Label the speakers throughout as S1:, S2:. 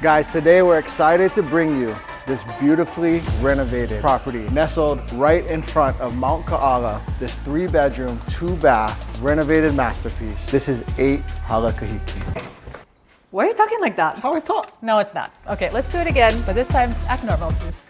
S1: Guys, today we're excited to bring you this beautifully renovated property nestled right in front of Mount Kahale. This 3-bedroom, 2-bath renovated masterpiece. This is 8 Halakahiki.
S2: Why are you talking like that?
S1: That's how I talk.
S2: No, it's not. Okay, let's do it again, but this time act normal, please.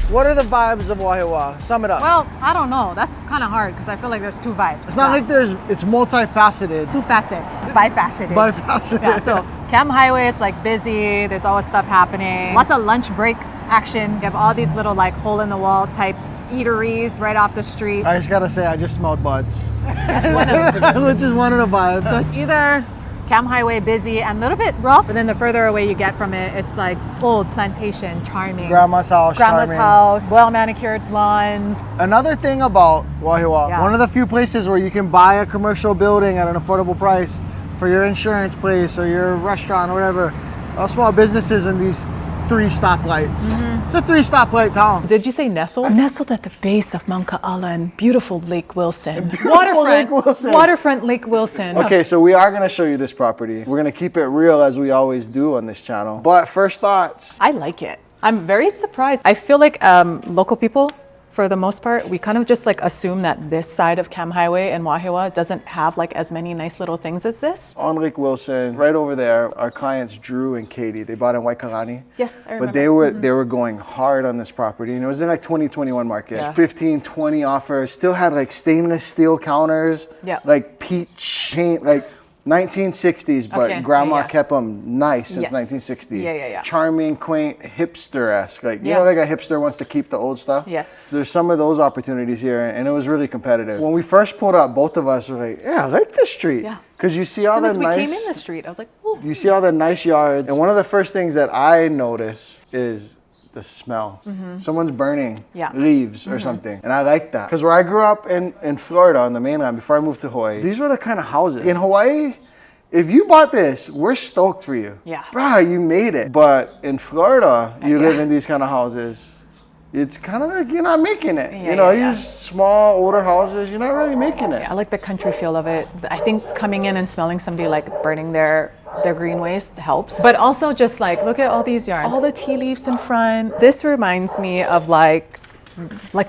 S3: What are the vibes of Wahiawa? Sum it up.
S2: Well, I don't know. That's kind of hard because I feel like there's two vibes.
S3: It's not like it's multifaceted.
S2: two facets, bifaceted.
S3: Bifaceted.
S2: Yeah, so Cam Highway, it's like busy. There's always stuff happening. Lots of lunch break action. You have all these little like hole in the wall type eateries right off the street.
S3: I just gotta say, I just smelled buds.
S2: That's one of them.
S3: Which is one of the vibes.
S2: So it's either Cam Highway busy and a little bit rough, but then the further away you get from it, it's like old plantation, charming.
S3: Grandma's house,
S2: Grandma's
S3: charming.
S2: house, well manicured lawns.
S3: Another thing about Wahiawa,
S2: Yeah.
S3: one of the few places where you can buy a commercial building at an affordable price for your insurance place or your restaurant or whatever. All small businesses in these 3 stoplights. It's a 3 stoplight town.
S2: Did you say nestled? Nestled at the base of Mount Kahale and beautiful Lake Wilson.
S3: Beautiful Lake Wilson.
S2: Waterfront Lake Wilson.
S1: Okay, so we are gonna show you this property. We're gonna keep it real as we always do on this channel. But first thoughts.
S2: I like it. I'm very surprised. I feel like local people, for the most part, we kind of just like assume that this side of Cam Highway in Wahiawa doesn't have like as many nice little things as this.
S1: On Lake Wilson, right over there, our clients Drew and Katie, they bought in Waikakani.
S2: Yes, I remember.
S1: But they were going hard on this property, and it was in like 2021 market.
S2: Yeah.
S1: 15, 20 offers, still had like stainless steel counters,
S2: Yeah.
S1: like peach paint, like 1960s, but
S2: Okay,
S1: grandma
S2: yeah.
S1: kept them nice since
S2: Yes.
S1: 1960.
S2: Yeah.
S1: Charming, quaint, hipster-esque. Like, you
S2: Yeah.
S1: know, like a hipster wants to keep the old stuff?
S2: Yes.
S1: There's some of those opportunities here, and it was really competitive. When we first pulled up, both of us were like, yeah, I like this street.
S2: Yeah.
S1: Because you see
S2: As
S1: all
S2: soon
S1: the
S2: as we
S1: nice...
S2: came in the street, I was like, oh.
S1: You see all the nice yards. And one of the first things that I notice is the smell. Someone's burning
S2: Yeah.
S1: leaves or something. And I like that. Because where I grew up in Florida on the mainland before I moved to Hawaii, these were the kind of houses. In Hawaii, if you bought this, we're stoked for you.
S2: Yeah.
S1: Bruh, you made it. But in Florida, you
S2: Yeah.
S1: live in these kind of houses. It's kind of like you're not making it.
S2: Yeah,
S1: you know,
S2: yeah.
S1: these small, older houses, you're not really making it.
S2: I like the country feel of it. I think coming in and smelling somebody like burning their green waste helps. But also just like, look at all these yards. All the tea leaves in front. This reminds me of like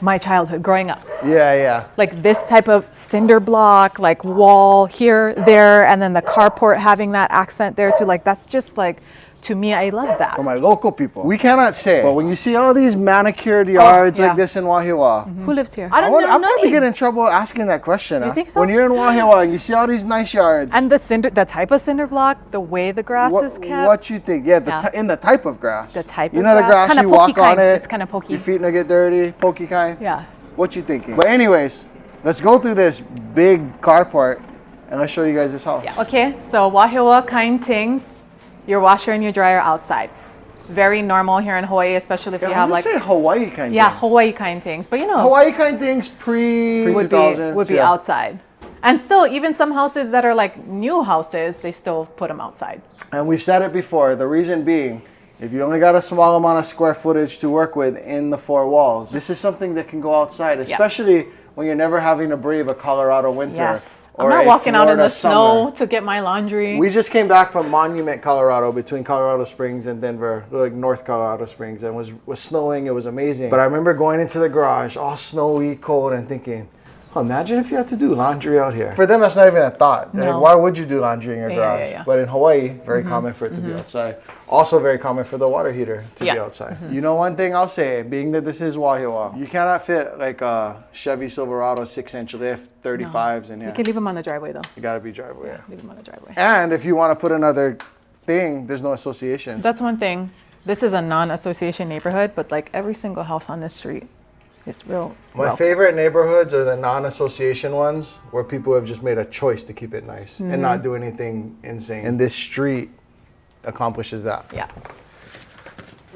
S2: my childhood growing up.
S1: Yeah.
S2: Like this type of cinder block, like wall here, there, and then the carport having that accent there too. Like that's just like, to me, I love that.
S1: For my local people, we cannot say, but when you see all these manicured yards
S2: yeah.
S1: like this in Wahiawa,
S2: Who lives here? I don't know.
S1: I'll probably get in trouble asking that question.
S2: You
S1: huh?
S2: think so?
S1: When you're in Wahiawa and you see all these nice yards,
S2: And the type of cinder block, the way the grass is kept.
S1: what you think? Yeah,
S2: Yeah.
S1: In the type of grass.
S2: The type
S1: you
S2: of
S1: know the
S2: grass?
S1: grass
S2: Kinda
S1: you walk
S2: pokey
S1: on
S2: kind.
S1: it.
S2: It's kinda pokey.
S1: Your feet don't get dirty, pokey kind.
S2: Yeah.
S1: What you thinking? But anyways, let's go through this big carport and let's show you guys this house.
S2: Okay, so Wahiawa kind things, your washer and your dryer outside. Very normal here in Hawaii, especially if you have like
S1: say Hawaii kind.
S2: yeah,
S1: thing.
S2: Hawaii kind things. But you know,
S1: Hawaii kind things pre
S2: would
S1: 2000s,
S2: be
S1: yeah.
S2: outside. And still, even some houses that are like new houses, they still put them outside.
S1: And we've said it before, the reason being, if you only got a small amount of square footage to work with in the 4 walls, this is something that can go outside, especially when you're never having to brave a Colorado winter.
S2: Yes.
S1: Or
S2: I'm not
S1: a
S2: walking out in
S1: Florida
S2: the snow
S1: summer.
S2: to get my laundry.
S1: We just came back from Monument, Colorado, between Colorado Springs and Denver, like North Colorado Springs, and was snowing. It was amazing. But I remember going into the garage, all snowy, cold, and thinking, oh, imagine if you had to do laundry out here. For them, that's not even a thought. They're
S2: No.
S1: like, why would you do laundry in your garage?
S2: yeah.
S1: But in Hawaii, very common for it to be outside. Also very common for the water heater to be outside. You know, one thing I'll say, being that this is Wahiawa, you cannot fit like a Chevy Silverado 6-inch lift 35s in here.
S2: You can leave them on the driveway though.
S1: You gotta be driveway. Yeah.
S2: Leave them on the driveway.
S1: And if you want to put another thing, there's no association.
S2: That's one thing. This is a non-association neighborhood, but like every single house on this street is real.
S1: My favorite neighborhoods are the non-association ones where people have just made a choice to keep it nice and not do anything insane. And this street accomplishes that.
S2: Yeah.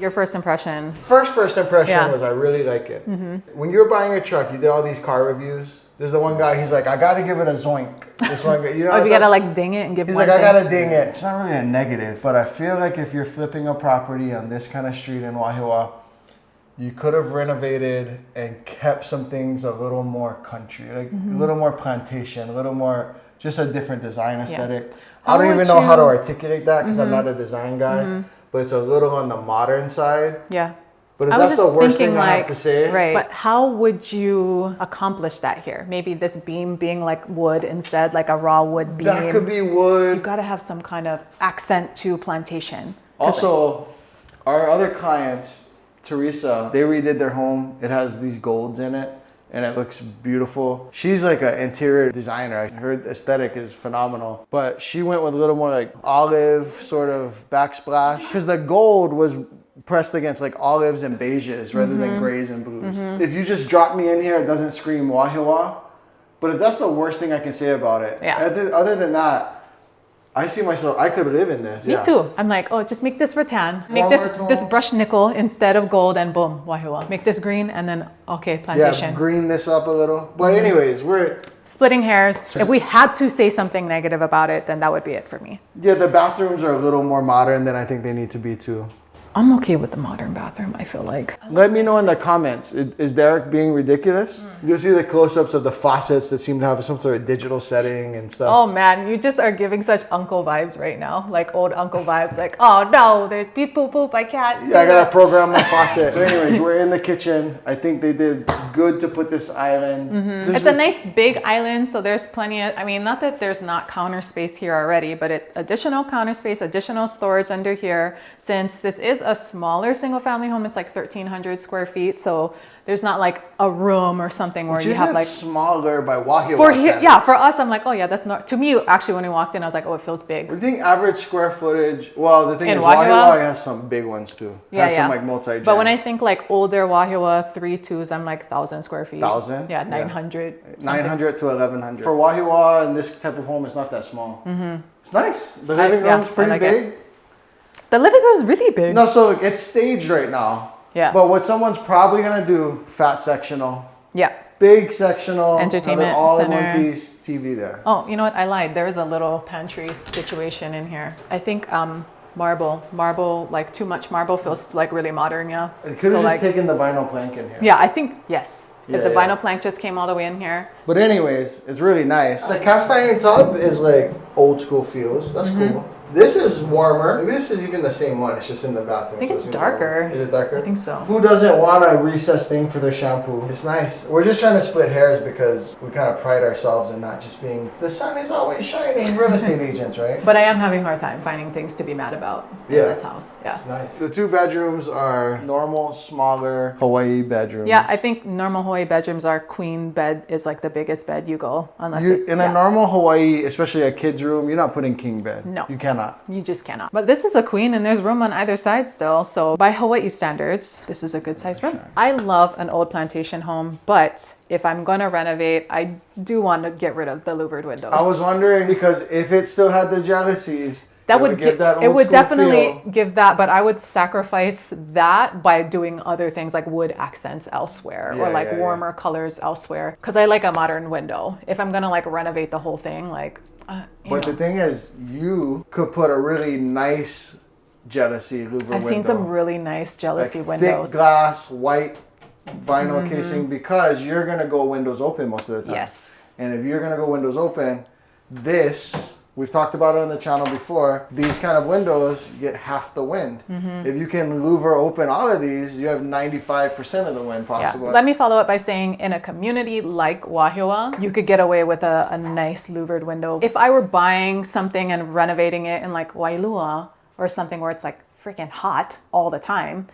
S2: Your first impression.
S1: First impression
S2: Yeah.
S1: was I really like it. When you were buying your truck, you did all these car reviews. There's the one guy, he's like, I gotta give it a zoink. This one guy, you know
S2: Oh, if
S1: what
S2: you
S1: I'm
S2: gotta like ding it and give
S1: He's
S2: one
S1: like, I
S2: thing.
S1: gotta ding it. It's not really a negative, but I feel like if you're flipping a property on this kind of street in Wahiawa, you could have renovated and kept some things a little more country, like a little more plantation, a little more, just a different design aesthetic. I don't even know how to articulate that because I'm not a design guy. but it's a little on the modern side.
S2: Yeah.
S1: But if
S2: I was
S1: that's the
S2: just
S1: worst
S2: thinking,
S1: thing I have to say.
S2: right. But how would you accomplish that here? Maybe this beam being like wood instead, like a raw wood beam.
S1: That could be wood.
S2: You got to have some kind of accent to plantation.
S1: Also, our other clients, Teresa, they redid their home. It has these golds in it, and it looks beautiful. She's like an interior designer. Her aesthetic is phenomenal. But she went with a little more like olive sort of backsplash, because the gold was pressed against like olives and beiges rather than grays and blues. If you just drop me in here, it doesn't scream Wahiawa. But if that's the worst thing I can say about it, other than that, I see myself, I could live in this.
S2: Me too. I'm like, oh, just make this rattan. Make this brushed nickel instead of gold, and boom, Wahiawa. Make this green, and then, okay, plantation.
S1: Yeah, green this up a little. But anyways, we're...
S2: Splitting hairs. If we had to say something negative about it, then that would be it for me.
S1: Yeah, the bathrooms are a little more modern than I think they need to be too.
S2: I'm okay with the modern bathroom, I feel like.
S1: Let me know in the comments. Is Derek being ridiculous? You'll see the close-ups of the faucets that seem to have some sort of digital setting and stuff.
S2: Oh man, you just are giving such uncle vibes right now. Like old uncle vibes. Like, oh no, there's beep boop boop, I can't.
S1: Yeah, I gotta program my faucet. So anyways, we're in the kitchen. I think they did good to put this island.
S2: It's a nice big island, so there's plenty of, I mean, not that there's not counter space here already, but additional counter space, additional storage under here. Since this is a smaller single family home, it's like 1,300 square feet, so there's not like a room or something where you have like
S1: smaller by Wahiawa.
S2: For here, yeah, for us, I'm like, oh yeah, that's not. To me, actually, when we walked in, I was like, oh, it feels big.
S1: I think average square footage. Well, the thing
S2: In
S1: is,
S2: Wahiawa?
S1: Wahiawa has some big ones too.
S2: Yeah,
S1: Has some like multi.
S2: But when I think like older Wahiawa 3.2s, I'm like 1,000 square feet.
S1: 1,000?
S2: Yeah, 900. something.
S1: 900 to 1,100. For Wahiawa and this type of home, it's not that small. It's nice. The living room's pretty
S2: like
S1: big.
S2: it. The living room's really big.
S1: No, so it's staged right now.
S2: Yeah.
S1: But what someone's probably gonna do, fat sectional.
S2: Yeah.
S1: Big sectional.
S2: Entertainment
S1: have it all
S2: center.
S1: in one piece, TV there.
S2: Oh, you know what? I lied. There is a little pantry situation in here. I think marble, like too much marble feels like really modern, yeah.
S1: It could have just taken the vinyl plank in here.
S2: Yeah, I think, yes.
S1: Yeah,
S2: if the
S1: yeah.
S2: vinyl plank just came all the way in here.
S1: But anyways, it's really nice. The cast iron tub is like old school feels. That's cool. This is warmer. Maybe this is even the same one. It's just in the bathroom.
S2: I think
S1: so
S2: it's
S1: seems
S2: darker.
S1: warmer. Is it darker?
S2: I think so.
S1: Who doesn't want a recessed thing for their shampoo? It's nice. We're just trying to split hairs because we kind of pride ourselves in not just being, the sun is always shining, real estate agents, right?
S2: But I am having a hard time finding things to be mad about in this house. Yeah.
S1: It's nice. The 2 bedrooms are normal, smaller Hawaii bedrooms.
S2: Yeah, I think normal Hawaii bedrooms are queen bed is like the biggest bed you go, unless it's
S1: in a normal Hawaii, especially a kid's room, you're not putting king bed.
S2: No.
S1: You cannot.
S2: You just cannot. But this is a queen and there's room on either side still. So by Hawaii standards, this is a good sized room. I love an old plantation home, but if I'm gonna renovate, I do want to get rid of the louvered windows.
S1: I was wondering because if it still had the jalousies,
S2: that would
S1: give that old
S2: it would
S1: school
S2: definitely
S1: feel.
S2: give that, but I would sacrifice that by doing other things like wood accents elsewhere or like warmer colors elsewhere. Because I like a modern window. If I'm gonna like renovate the whole thing, like.
S1: But the thing is, you could put a really nice jealousy louver window.
S2: I've seen some really nice jealousy
S1: like
S2: windows.
S1: Thick glass, white vinyl casing, because you're gonna go windows open most of the time.
S2: Yes.
S1: And if you're gonna go windows open, we've talked about it on the channel before, these kind of windows, you get half the wind. If you can louver open all of these, you have 95% of the wind possible.
S2: Yeah. Let me follow up by saying in a community like Wahiawa, you could get away with a nice louvered window. If I were buying something and renovating it in like Wailua or something where it's like freaking hot all the time,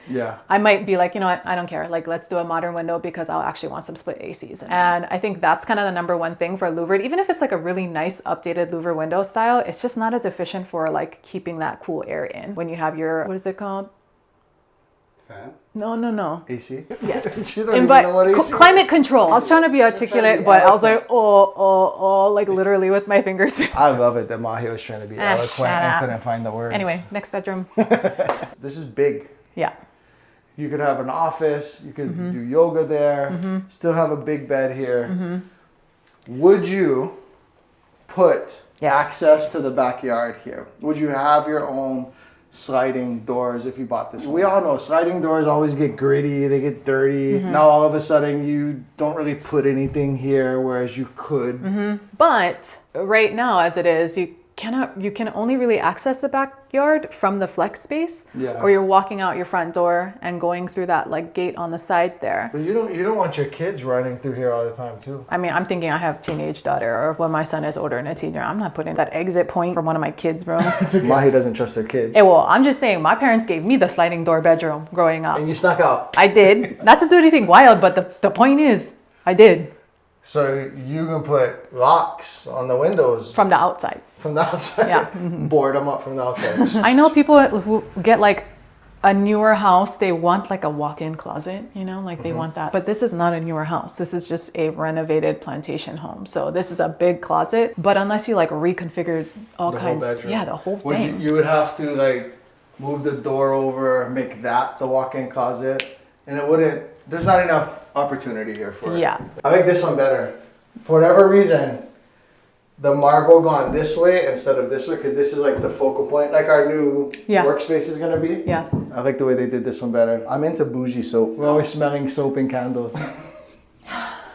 S2: I might be like, you know what, I don't care. Like, let's do a modern window because I'll actually want some split ACs. And I think that's kind of the number one thing for louvered. Even if it's like a really nice updated louver window style, it's just not as efficient for like keeping that cool air in when you have your, what is it called?
S4: Fan?
S2: No.
S1: AC?
S2: Yes.
S1: You don't even know what AC is.
S2: Climate control. I was trying to be articulate, but I was like, like literally with my fingers.
S1: I love it that Mahe was trying to be eloquent
S2: shut
S1: and
S2: up.
S1: couldn't find the words.
S2: Anyway, next bedroom.
S1: This is big.
S2: Yeah.
S1: You could have an office, you could do yoga there, still have a big bed here. Would you put access to the backyard here? Would you have your own sliding doors if you bought this? We all know sliding doors always get gritty, they get dirty. Now all of a sudden you don't really put anything here, whereas you could.
S2: But right now, as it is, you you can only really access the backyard from the flex space,
S1: Yeah.
S2: or you're walking out your front door and going through that like gate on the side there.
S1: But you don't want your kids running through here all the time too.
S2: I mean, I'm thinking I have a teenage daughter, or when my son is older and a teenager, I'm not putting that exit point from one of my kids' rooms.
S1: Mahe doesn't trust her kids.
S2: Well, I'm just saying, my parents gave me the sliding door bedroom growing up.
S1: And you snuck out.
S2: I did. Not to do anything wild, but the point is, I did.
S1: So you can put locks on the windows
S2: From the outside.
S1: from the outside.
S2: Yeah.
S1: Board them up from the outside.
S2: I know people who get like a newer house, they want like a walk-in closet, you know, like they want that. But this is not a newer house. This is just a renovated plantation home. So this is a big closet, but unless you like reconfigured all
S1: The whole
S2: kinds,
S1: bedroom.
S2: yeah, the whole thing.
S1: You would have to like move the door over, make that the walk-in closet, and it wouldn't. There's not enough opportunity here for it.
S2: Yeah.
S1: I like this one better. For whatever reason, the marble gone this way instead of this way, because this is like the focal point, like our new
S2: Yeah.
S1: workspace is gonna be.
S2: Yeah.
S1: I like the way they did this one better. I'm into bougie soap. We're always smelling soap and candles.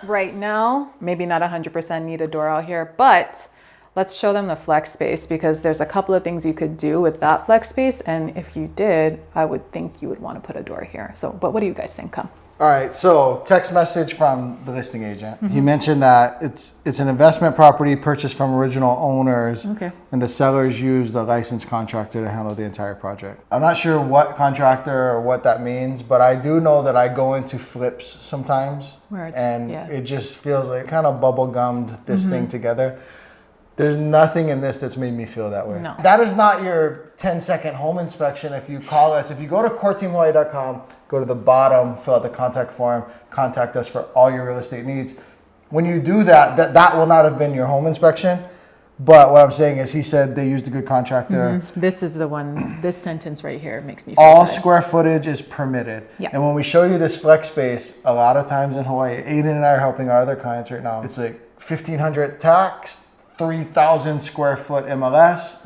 S2: Right now, maybe not 100% need a door out here, but let's show them the flex space, because there's a couple of things you could do with that flex space. And if you did, I would think you would want to put a door here. So, but what do you guys think? Come.
S1: All right, so text message from the listing agent. He mentioned that it's an investment property purchased from original owners,
S2: Okay.
S1: and the sellers use the licensed contractor to handle the entire project. I'm not sure what contractor or what that means, but I do know that I go into flips sometimes,
S2: Where it's-
S1: and
S2: yeah.
S1: it just feels like kind of bubble gummed this thing together. There's nothing in this that's made me feel that way.
S2: No.
S1: That is not your 10-second home inspection. If you call us, if you go to coreteamhawaii.com, go to the bottom, fill out the contact form, contact us for all your real estate needs. When you do that, that will not have been your home inspection. But what I'm saying is he said they used a good contractor.
S2: This is the one, this sentence right here makes me feel
S1: All
S2: good.
S1: square footage is permitted.
S2: Yeah.
S1: And when we show you this flex space, a lot of times in Hawaii, Aiden and I are helping our other clients right now. It's like 1,500 tax, 3,000 square foot MLS.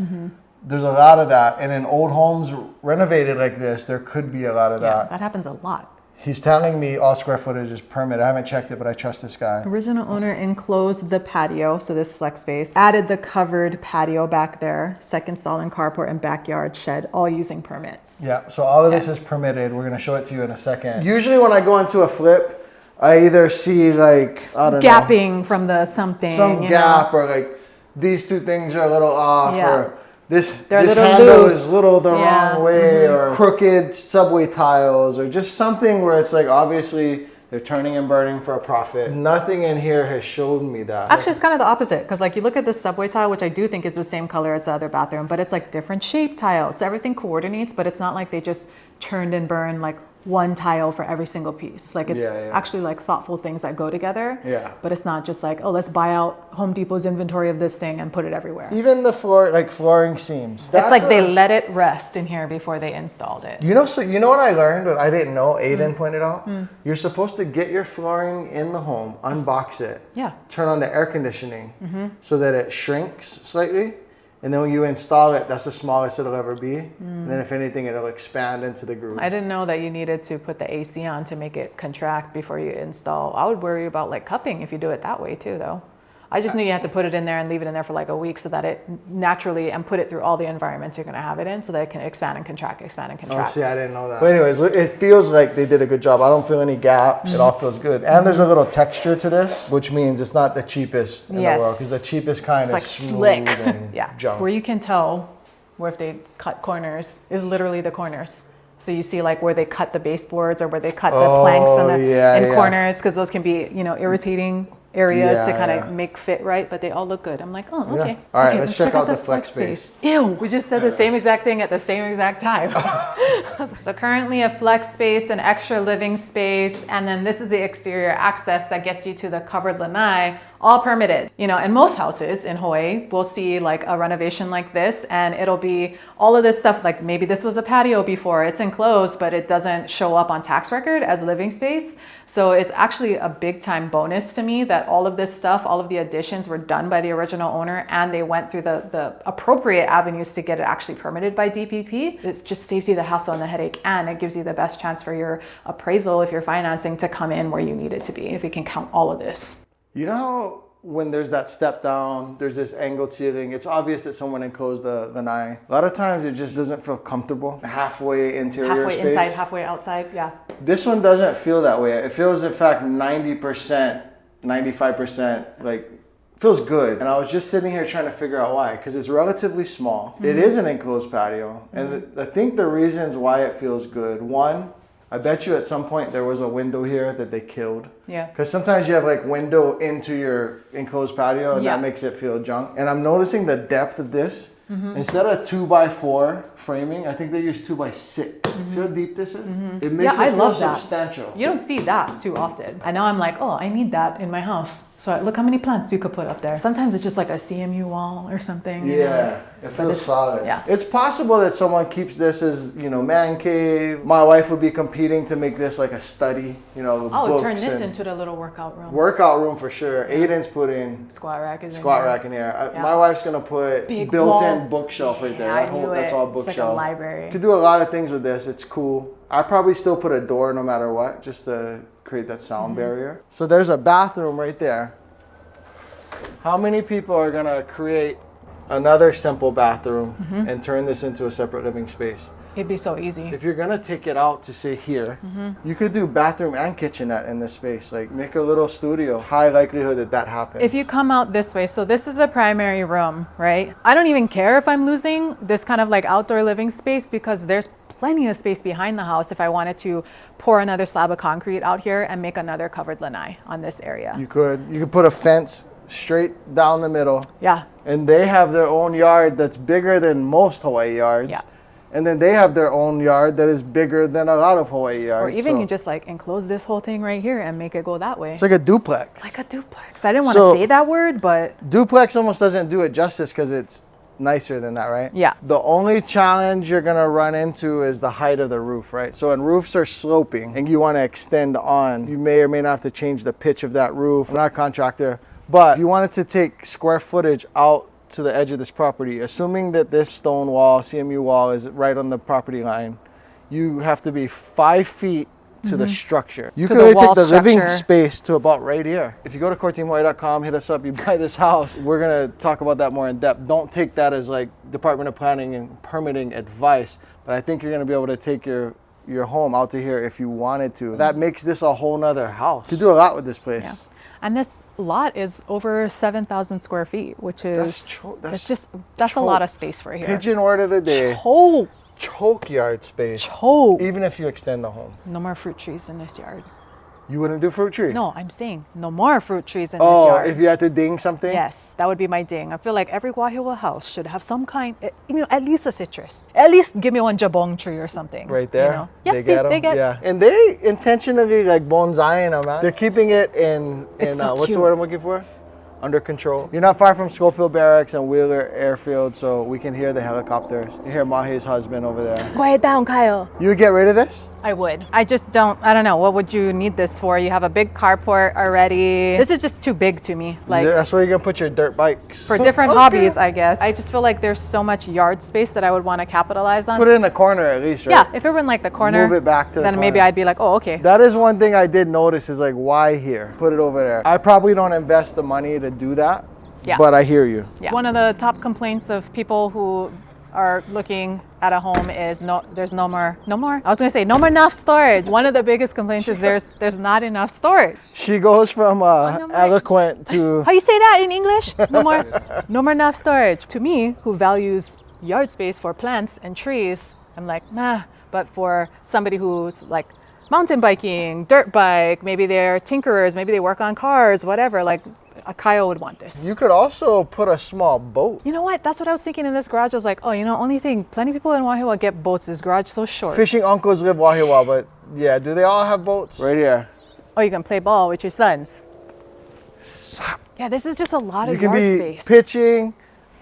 S1: There's a lot of that. And in old homes renovated like this, there could be a lot of
S2: Yeah,
S1: that.
S2: that happens a lot.
S1: He's telling me all square footage is permitted. I haven't checked it, but I trust this guy.
S2: Original owner enclosed the patio, so this flex space, added the covered patio back there, second stall and carport and backyard shed, all using permits.
S1: Yeah, so all of this is permitted. We're gonna show it to you in a second. Usually when I go into a flip, I either see like, I don't know,
S2: Gapping from the something,
S1: some
S2: you
S1: gap,
S2: know?
S1: or like these two things are a little off,
S2: Yeah.
S1: or this
S2: They're a
S1: this
S2: little
S1: handle
S2: loose.
S1: is little the
S2: Yeah.
S1: wrong way, or crooked subway tiles, or just something where it's like obviously they're turning and burning for a profit. Nothing in here has showed me that.
S2: Actually, it's kind of the opposite, because like you look at this subway tile, which I do think is the same color as the other bathroom, but it's like different shape tiles. So everything coordinates, but it's not like they just churned and burned like one tile for every single piece. Like it's
S1: Yeah, yeah.
S2: actually like thoughtful things that go together.
S1: Yeah.
S2: But it's not just like, oh, let's buy out Home Depot's inventory of this thing and put it everywhere.
S1: Even the floor, like flooring seams.
S2: It's like they let it rest in here before they installed it.
S1: You know, so you know what I learned? What I didn't know. Aiden pointed out. You're supposed to get your flooring in the home, unbox it,
S2: Yeah.
S1: turn on the air conditioning, so that it shrinks slightly, and then when you install it, that's the smallest it'll ever be. And then if anything, it'll expand into the groove.
S2: I didn't know that you needed to put the AC on to make it contract before you install. I would worry about like cupping if you do it that way too, though. I just knew you had to put it in there and leave it in there for like a week so that it naturally, and put it through all the environments you're going to have it in so that it can expand and contract, expand and
S1: Oh,
S2: contract.
S1: see, I didn't know that. But anyways, it feels like they did a good job. I don't feel any gaps. It all feels good. And there's a little texture to this, which means it's not the cheapest in
S2: Yes.
S1: the world, because the cheapest kind
S2: It's
S1: is
S2: like
S1: smooth
S2: slick.
S1: and
S2: Yeah.
S1: junk.
S2: Where you can tell where if they cut corners is literally the corners. So you see like where they cut the baseboards or where they cut the planks in corners, because those can be, you know, irritating areas to
S1: Yeah,
S2: kind
S1: yeah.
S2: of make fit right, but they all look good. I'm like, oh,
S1: Yeah.
S2: okay.
S1: All right,
S2: Okay,
S1: let's check out the flex space.
S2: Ew, we just said the same exact thing at the same exact time. So currently a flex space, an extra living space, and then this is the exterior access that gets you to the covered lanai, all permitted. You know, in most houses in Hawaii, we'll see like a renovation like this, and it'll be all of this stuff, like maybe this was a patio before, it's enclosed, but it doesn't show up on tax record as living space. So it's actually a big time bonus to me that all of this stuff, all of the additions were done by the original owner, and they went through the appropriate avenues to get it actually permitted by DPP. It just saves you the hassle and the headache, and it gives you the best chance for your appraisal if you're financing to come in where you need it to be, if you can count all of this.
S1: You know how when there's that step down, there's this angled ceiling, it's obvious that someone enclosed the lanai. A lot of times it just doesn't feel comfortable. Halfway interior
S2: Halfway
S1: space.
S2: inside, halfway outside, yeah.
S1: This one doesn't feel that way. It feels, in fact, 90%, 95%, like, feels good. And I was just sitting here trying to figure out why, because it's relatively small. Mm-hmm. It is an enclosed patio. Mm-hmm. And I think the reasons why it feels good, one, I bet you at some point there was a window here that they killed. Yeah. Because sometimes you have like window into your enclosed patio and that makes it feel junk. And I'm noticing the depth of this. Mm-hmm. Instead of 2x4 framing, I think they use 2x6. Mm-hmm. See how deep this is? Mm-hmm. It makes it feel substantial.
S2: You don't see that too often. And now I'm like, oh, I need that in my house. So look how many plants you could put up there. Sometimes it's just like a CMU wall or something. You know?
S1: It feels solid. Yeah. It's possible that someone keeps this as, you know, man cave. My wife would be competing to make this like a study, you know,
S2: books turn this into the little workout room.
S1: Workout room for sure. Aiden's putting
S2: squat rack
S1: in here. My wife's gonna put big built-in bookshelf right there. That's all bookshelf. It's like a library. You can do a lot of things with this. It's cool. I probably still put a door no matter what, just to create that sound barrier. So there's a bathroom right there. How many people are gonna create another simple bathroom and turn this into a separate living space?
S2: It'd be so easy.
S1: If you're gonna take it out to say here, you could do bathroom and kitchenette in this space. Like make a little studio. High likelihood that happens.
S2: If you come out this way, so this is a primary room, right? I don't even care if I'm losing this kind of like outdoor living space because there's plenty of space behind the house if I wanted to pour another slab of concrete out here and make another covered lanai on this area.
S1: You could put a fence straight down the middle.
S2: Yeah.
S1: And they have their own yard that's bigger than most Hawaii yards. Yeah. And then they have their own yard that is bigger than a lot of Hawaii yards.
S2: Or even you just like enclose this whole thing right here and make it go that way.
S1: It's like a duplex.
S2: Like a duplex. I didn't want to say that word, but
S1: duplex almost doesn't do it justice because it's nicer than that, right?
S2: Yeah.
S1: The only challenge you're gonna run into is the height of the roof, right? So when roofs are sloping and you want to extend on, you may or may not have to change the pitch of that roof. I'm not a contractor, but if you wanted to take square footage out to the edge of this property, assuming that this stone wall, CMU wall, is right on the property line, you have to be 5 feet to the structure. You could take the living space to about right here. If you go to coreteamhawaii.com, hit us up, you buy this house, we're gonna talk about that more in depth. Don't take that as like Department of Planning and Permitting advice, but I think you're gonna be able to take your home out to here if you wanted to. That makes this a whole nother house. You could do a lot with this place. Yeah.
S2: And this lot is over 7,000 square feet, which is that's a lot of space for here.
S1: Pigeon word of the day. Choke yard space.
S2: Choke.
S1: Even if you extend the home.
S2: No more fruit trees in this yard.
S1: You wouldn't do fruit tree?
S2: No, I'm saying no more fruit trees in this yard.
S1: Oh, if you had to ding something?
S2: Yes, that would be my ding. I feel like every Wahiawa house should have some kind, at least a citrus. At least give me one jabong tree or something.
S1: Right there?
S2: You know? Yeah, they get.
S1: Yeah. And they intentionally like bonsaiing them, man. They're keeping it in
S2: so
S1: what's
S2: cute.
S1: the word I'm looking for? Under control. You're not far from Schofield Barracks and Wheeler Airfield, so we can hear the helicopters. You hear Mahe's husband over there.
S2: Quiet down, Kyle.
S1: You would get rid of this?
S2: I would. I don't know. What would you need this for? You have a big carport already. This is just too big to me. Like
S1: that's where you're gonna put your dirt bikes.
S2: For different hobbies, I guess. I just feel like there's so much yard space that I would want to capitalize on.
S1: Put it in the corner at least, right?
S2: Yeah, if it were in like the corner,
S1: move it back to the
S2: then
S1: corner.
S2: Maybe I'd be like, oh, okay.
S1: That is one thing I did notice is like, why here? Put it over there. I probably don't invest the money to do that. Yeah. But I hear you.
S2: Yeah. One of the top complaints of people who are looking at a home is there's no more. I was gonna say no more enough storage. One of the biggest complaints is there's not enough storage.
S1: She goes from eloquent to
S2: how you say that in English? No more enough storage. To me, who values yard space for plants and trees, I'm like, nah. But for somebody who's like mountain biking, dirt bike, maybe they're tinkerers, maybe they work on cars, whatever, like a Kyle would want this.
S1: You could also put a small boat.
S2: You know what? That's what I was thinking in this garage. I was like, oh, only thing, plenty of people in Wahiawa get boats. This garage so short.
S1: Fishing uncles live Wahiawa, but yeah, do they all have boats? Right here.
S2: Oh, you can play ball with your sons. Yeah, this is just a lot of yard space.
S1: You can be pitching,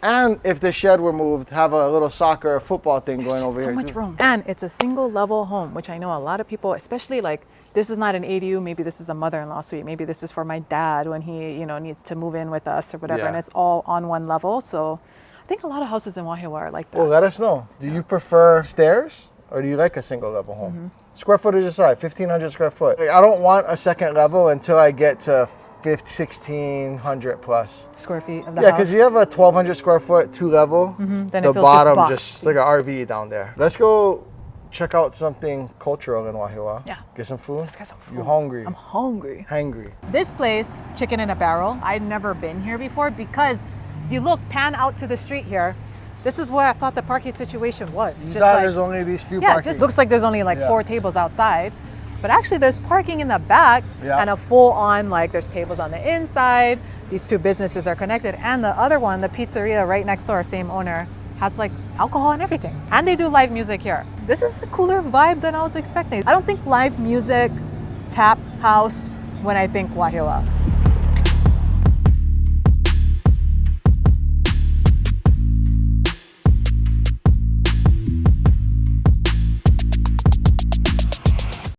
S1: and if the shed were moved, have a little soccer or football thing going over here.
S2: So much room. And it's a single level home, which I know a lot of people, especially like, this is not an ADU, maybe this is a mother-in-law suite, maybe this is for my dad when he, needs to move in with us or whatever, and it's all on one level. So I think a lot of houses in Wahiawa are like that.
S1: Well, let us know. Do you prefer stairs or do you like a single level home? Square footage aside, 1,500 square foot. I don't want a second level until I get to 1,600 plus.
S2: Square feet of the
S1: Yeah,
S2: house.
S1: because you have a 1,200 square foot, 2 level.
S2: Then
S1: The
S2: it feels
S1: bottom
S2: just
S1: just like an RV down there. Let's go check out something cultural in Wahiawa.
S2: Yeah.
S1: Get some food.
S2: Let's get some food.
S1: You hungry?
S2: I'm hungry.
S1: Hangry.
S2: This place, Chicken in a Barrel, I'd never been here before because if you look, pan out to the street here, this is where I thought the parking situation was.
S3: You
S2: Just
S3: thought
S2: like,
S3: there's only these few
S2: yeah, it
S3: parking.
S2: just looks like there's only like 4 tables outside. But actually there's parking in the back
S3: Yeah.
S2: and a full on, like there's tables on the inside. These 2 businesses are connected. And the other one, the pizzeria right next door, same owner, has like alcohol and everything. And they do live music here. This is a cooler vibe than I was expecting. I don't think live music, tap house when I think Wahiawa.